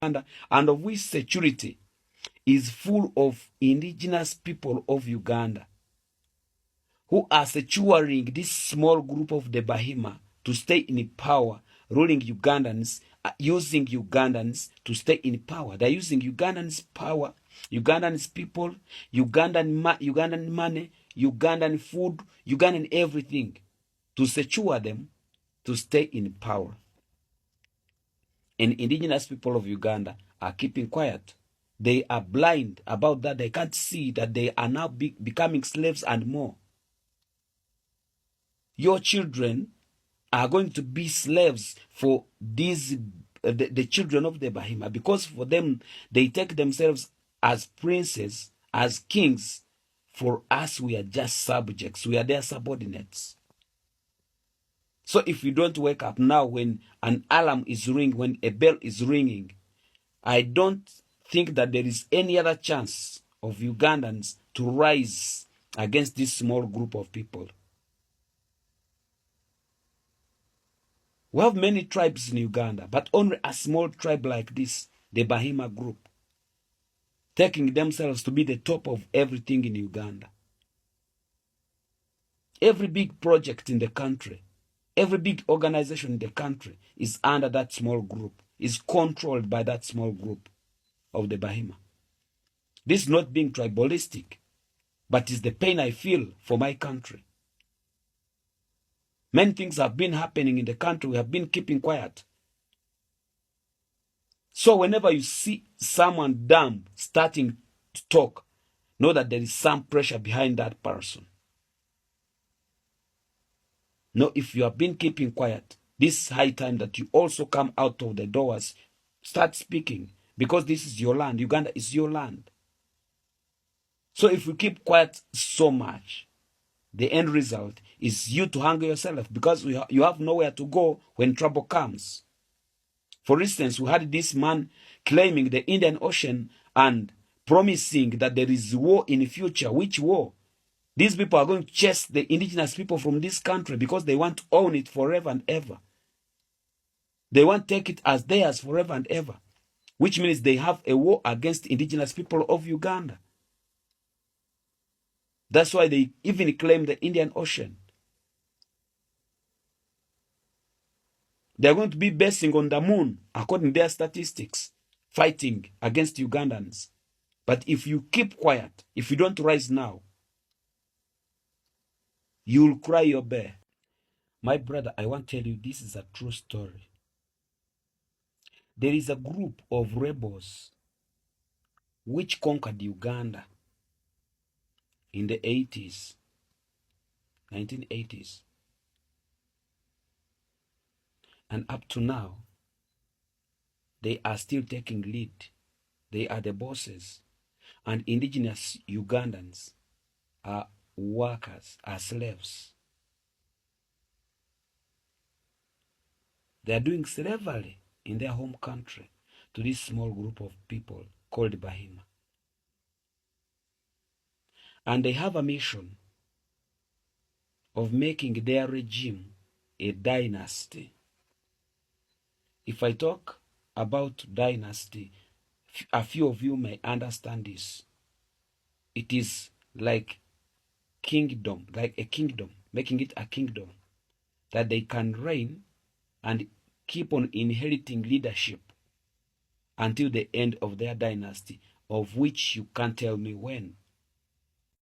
Uganda, and of which security is full of indigenous people of Uganda who are securing this small group of the Bahima to stay in power, ruling Ugandans, using Ugandans to stay in power. They're using Ugandans' power, Ugandans' people, Ugandan money, Ugandan food, Ugandan everything to secure them to stay in power. And indigenous people of Uganda are keeping quiet. They are blind about that. They can't see that they are now becoming slaves and more. Your children are going to be slaves for these the children of the Bahima, because for them they take themselves as princes, as kings. For us, we are just subjects. We are their subordinates. So if you don't wake up now when an alarm is ringing, when a bell is ringing, I don't think that there is any other chance of Ugandans to rise against this small group of people. We have many tribes in Uganda, but only a small tribe like this, the Bahima group, taking themselves to be the top of everything in Uganda. Every big project in the country, every big organization in the country is under that small group, is controlled by that small group of the Bahima. This is not being tribalistic, but is the pain I feel for my country. Many things have been happening in the country. We have been keeping quiet. So whenever you see someone dumb starting to talk, know that there is some pressure behind that person. No, if you have been keeping quiet, this is high time that you also come out of the doors, start speaking, because this is your land. Uganda is your land. So if you keep quiet so much, the end result is you to hang yourself, because you have nowhere to go when trouble comes. For instance, we had this man claiming the Indian Ocean and promising that there is war in the future. Which war? These people are going to chase the indigenous people from this country because they want to own it forever and ever. They want to take it as theirs forever and ever, which means they have a war against indigenous people of Uganda. That's why they even claim the Indian Ocean. They're going to be basing on the moon, according to their statistics, fighting against Ugandans. But if you keep quiet, if you don't rise now, you'll cry your bear. My brother, I want to tell you, this is a true story. There is a group of rebels which conquered Uganda in the 80s, 1980s. And up to now, they are still taking lead. They are the bosses. And indigenous Ugandans are workers, are slaves. They are doing slavery in their home country to this small group of people called Bahima. And they have a mission of making their regime a dynasty. If I talk about dynasty, a few of you may understand this. It is like kingdom, like a kingdom, making it a kingdom, that they can reign and keep on inheriting leadership until the end of their dynasty, of which you can't tell me when.